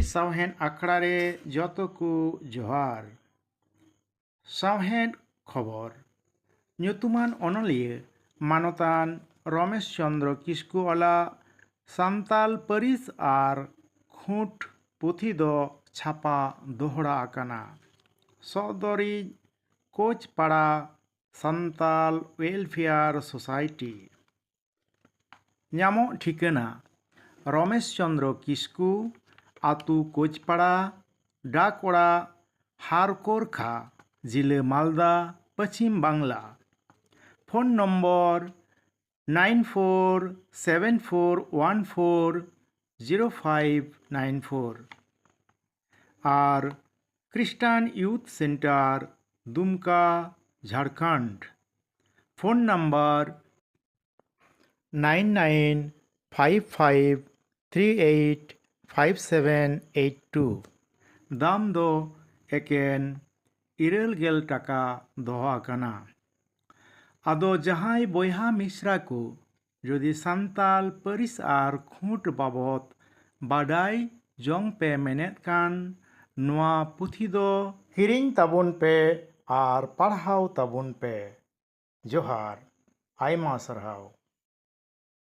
सावहेद आखड़ारे जतो को जोहार। सावहेद खबर ᱧᱩᱛᱩᱢᱟᱱ ᱚᱱᱚᱞᱤᱭᱟᱹ ᱢᱟᱱᱚᱛᱟᱱ रमेश चंद्र किस्कू वाला संताल पारिस और खुट पुथी दो छापा दोहरा आकाना। सदरी कोचपाड़ा संताल वेलफेयर सोसाइटी। नामो ठिकाना रमेश चंद्र किस्कू आतु कोचपाड़ा डाकवाड़ा हारकोरखा जिले मालदा पश्चिम बांग्ला। फोन नम्बर 9474140594 और Christian youth centre Dumka Jharkhand. Phone number 9955385782। दाम दो एकेन 90 टाका दोहो आकाना। आदो जहाई बोयहा मिश्रा को जदि सान्ताल पारिस और खुट बाबद बाडाई जंग पे मेनेत कान नोआ पुथी दो हिरिंग ताबुन पे और पढ़ाओ ताबुन पे। जोहार आयमा सरहाव।